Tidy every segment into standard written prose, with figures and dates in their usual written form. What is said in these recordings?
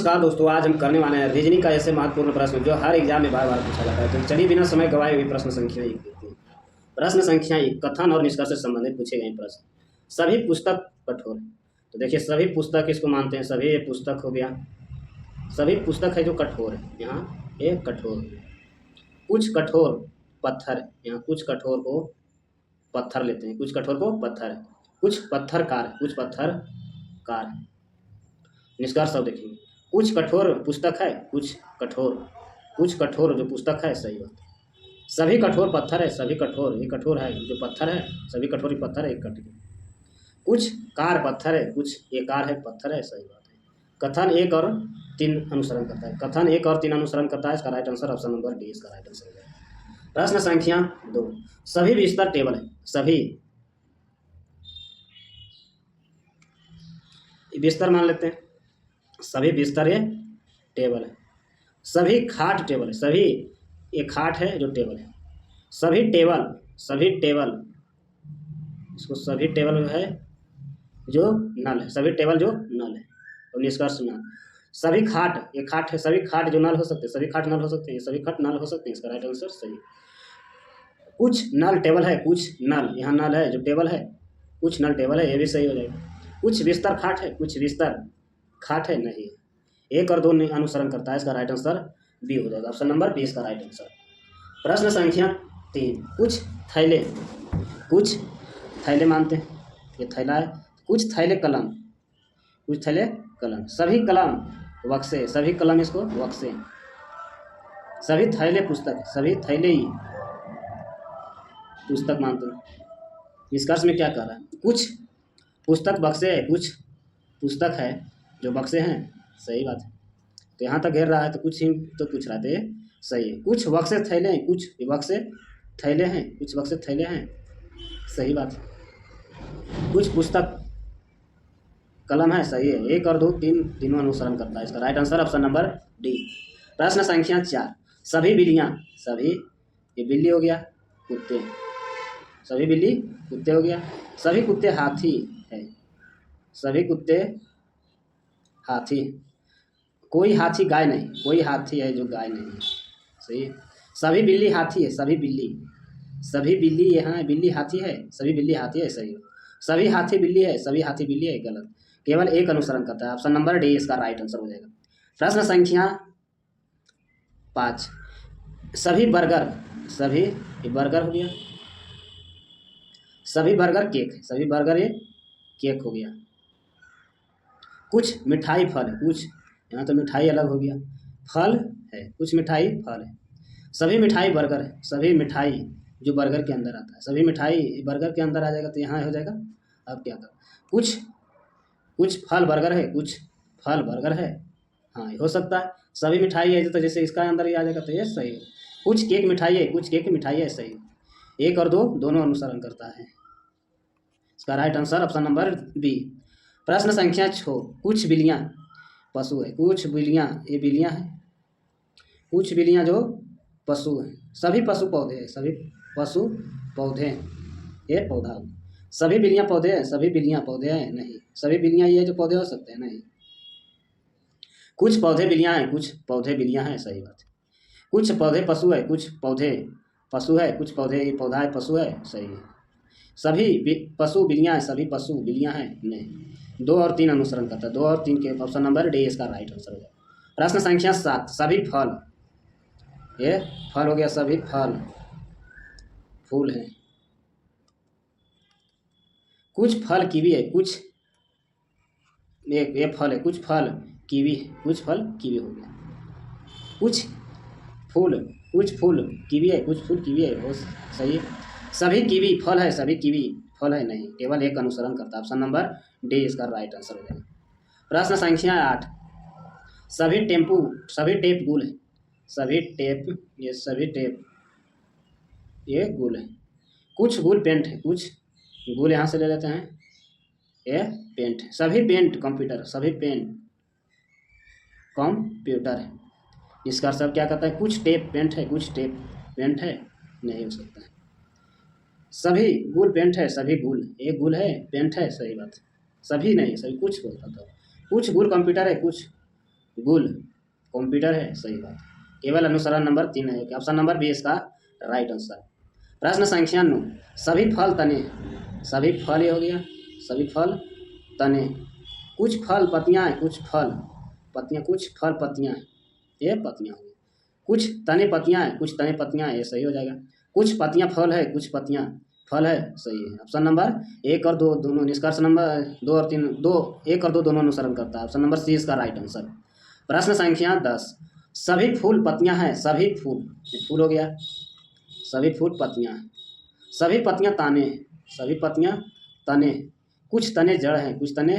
नमस्कार दोस्तों, आज हम करने वाले हैं रीजनिंग का ऐसे महत्वपूर्ण प्रश्न जो हर एग्जाम में बार बार पूछा जाता है। तो चलिए बिना समय गवाए हुए प्रश्न संख्या 1 देखते हैं। प्रश्न संख्या 1 कथन और निष्कर्ष से संबंधित पूछे गए प्रश्न। सभी पुस्तक कठोर है। तो देखिए सभी पुस्तक किसको मानते हैं? सभी ये पुस्तक हो गया, सभी पुस्तक है जो कठोर है। यहाँ ये कठोर, कुछ कठोर पत्थर है। यहाँ कुछ कठोर को पत्थर लेते हैं, कुछ कठोर को पत्थर है, कुछ पत्थरकार है, कुछ पत्थरकार है। निष्कर्ष अब देखेंगे। कुछ कठोर पुस्तक है, कुछ कठोर जो पुस्तक है, सही बात। सभी कठोर पत्थर है, सभी कठोर, ये कठोर है जो पत्थर है, सभी कठोर पत्थर है, एक कठोर। कुछ कार पत्थर है, कुछ ये कार है, पत्थर है, सही बात है। कथन 1 और 3 अनुसरण करता है। कथन 1 और 3 अनुसरण करता है। इसका right answer option number D इसका राइट आंसर है। प्रश्न संख्या 2 सभी बिस्तर टेबल है। सभी बिस्तर मान लेते हैं, सभी बिस्तर ये टेबल है। सभी खाट टेबल है, सभी ये खाट है जो टेबल है। सभी टेबल इसको सभी टेबल है जो नल है, सभी टेबल जो नल है। और निष्कर्ष सुना, सभी खाट ये खाट है, सभी खाट जो नल हो सकते हैं, सभी खाट नल हो सकते हैं, सभी खाट नल हो सकते हैं। इसका राइट आंसर सही। कुछ नल टेबल है, कुछ नल यहाँ नल है जो टेबल है, कुछ नल टेबल है, ये भी सही हो जाएगा। कुछ बिस्तर खाट है, कुछ बिस्तर खाट है, नहीं। 1 और 2 अनुसरण करता है। इसका राइट आंसर बी हो जाएगा, ऑप्शन नंबर बी इसका राइट आंसर। प्रश्न संख्या 3 कुछ थैले मानते हैं, ये थैला है। कुछ थैले कलम, कुछ थैले कलम, सभी कलम बक्से, सभी कलम इसको बक्से। सभी थैले पुस्तक, सभी थैले ही पुस्तक मानते हैं। निष्कर्ष में क्या कह रहा है? कुछ पुस्तक बक्से है, कुछ पुस्तक है जो बक्से हैं, सही बात है। तो यहाँ तक घेर रहा है तो कुछ ही तो पूछ रहा थे, सही है। कुछ बक्से थैले हैं, कुछ बक्से थैले हैं, कुछ बक्से थैले हैं, सही बात है। कुछ पुस्तक कलम है, सही है। 1 और 2 तीनों अनुसरण करता है। इसका right answer option number D. प्रश्न संख्या 4 सभी बिल्लियाँ, सभी ये बिल्ली हो गया, कुत्ते, सभी बिल्ली कुत्ते हो गया। सभी कुत्ते हाथी है, सभी कुत्ते हाथी, कोई हाथी गाय नहीं, कोई हाथी है जो गाय नहीं है, सही है। सभी बिल्ली हाथी है, सभी बिल्ली यहाँ बिल्ली हाथी है, सभी बिल्ली हाथी है, सही है। सभी हाथी बिल्ली है, सभी हाथी बिल्ली है, गलत। केवल 1 अनुसरण करता है, ऑप्शन नंबर डी इसका राइट आंसर हो जाएगा। प्रश्न संख्या 5 सभी बर्गर, सभी ये बर्गर हो गया, सभी बर्गर केक है, सभी बर्गर ये केक हो गया। कुछ मिठाई फल है, कुछ यहाँ तो मिठाई अलग हो गया, फल है, कुछ मिठाई फल है। सभी मिठाई बर्गर है, सभी मिठाई जो बर्गर के अंदर आता है, सभी मिठाई बर्गर के अंदर आ जाएगा तो यहाँ हो जाएगा। अब क्या कर, कुछ फल बर्गर है, कुछ फल बर्गर है, हाँ ये हो सकता है। सभी मिठाई है तो जैसे इसका अंदर ही आ जाएगा तो ये सही है। कुछ केक मिठाई है, कुछ केक मिठाई है, सही। 1 और 2 दोनों अनुसरण करता है। इसका right answer option number B. प्रश्न संख्या 6 कुछ बिल्लियाँ पशु है, कुछ बिल्लियाँ ये बिल्लियाँ हैं, कुछ बिल्लियाँ जो पशु हैं। सभी पशु पौधे हैं, सभी पशु पौधे ये पौधा। सभी बिल्लियाँ पौधे हैं, सभी बिल्लियाँ पौधे हैं, नहीं। सभी बिल्लियाँ ये जो पौधे हो सकते हैं, नहीं। कुछ पौधे बिल्लियाँ हैं, कुछ पौधे बिल्लियाँ हैं, सही बात है। कुछ पौधे पशु है, कुछ पौधे पशु है, कुछ पौधे पौधा है पशु है, सही है। सभी पशु बिल्लियाँ हैं, सभी पशु बिल्लियाँ हैं, नहीं। 2 और 3 अनुसरण करता है, 2 और 3 के ऑप्शन नंबर डी इसका राइट आंसर हो जाएगा। प्रश्न संख्या 7 सभी फल, ये फल हो गया, सभी फल फूल हैं। कुछ फल कीवी है, कुछ ये फल है, कुछ फल कीवी, कुछ फल कीवी हो गया। कुछ फूल कीवी है, कुछ फूल कीवी है, बहुत सही है। सभी कीवी फल है, सभी कीवी फल है, नहीं। केवल 1 अनुसरण करता है, ऑप्शन नंबर डी इसका राइट आंसर हो जाएगा। प्रश्न संख्या 8 सभी टेप गुल है, सभी टेप ये गुल है। कुछ गुल पेंट है, कुछ गुल यहाँ से ले लेते हैं, ये पेंट है। सभी पेंट कंप्यूटर, सभी पेंट कंप्यूटर है। इसका सब क्या कहता है? कुछ टेप पेंट है, कुछ टेप पेंट है, नहीं हो सकता है। सभी गुल पेंट है, सभी गुल, एक गुल है पेंट है, सही बात है। सभी नहीं, सभी कुछ बोलता था। कुछ गुल कंप्यूटर है, कुछ गुल कंप्यूटर है, सही बात। केवल अनुसरण नंबर 3 है, ऑप्शन नंबर बी इसका राइट आंसर। प्रश्न संख्या 9, सभी फल तने, सभी फल ये हो गया, सभी फल तने, कुछ फल पत्तियां हैं, कुछ फल पत्तियां, कुछ फल पत्तियां हैं, ये पत्तियां हो गई। कुछ तने पत्तियां हैं, कुछ तने पत्तियां हैं, ये सही हो जाएगा। कुछ पत्तियां फल है, कुछ पत्तियां फल है, सही है। ऑप्शन नंबर 1 और 2 दोनों, निष्कर्ष नंबर 2 और 3, 2 1 और 2 दोनों अनुसरण करता है। ऑप्शन नंबर सी इसका राइट आंसर। प्रश्न संख्या 10, सभी फूल पत्तियां हैं, सभी फूल, ये फूल हो गया, सभी फूल पत्तियां हैं, सभी पत्तियां ताने हैं, सभी पत्तियां तने, कुछ तने जड़ हैं, कुछ तने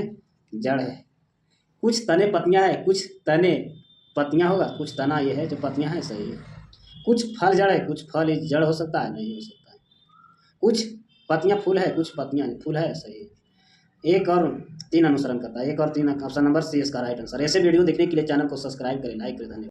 जड़ है, कुछ तने पत्तियां हैं, कुछ तने पत्तियां होगा, कुछ तना ये है जो पत्तियां हैं, सही है। कुछ फल जड़ है, कुछ फल ये जड़ हो सकता है, नहीं हो सकता है। कुछ पत्तियां फूल है, कुछ पत्तियां फूल है, सही है। 1 और 3 अनुसरण करता है, 1 और 3 ऑप्शन नंबर सी इसका राइट आंसर। ऐसे वीडियो देखने के लिए चैनल को सब्सक्राइब करें, लाइक करें, धन्यवाद।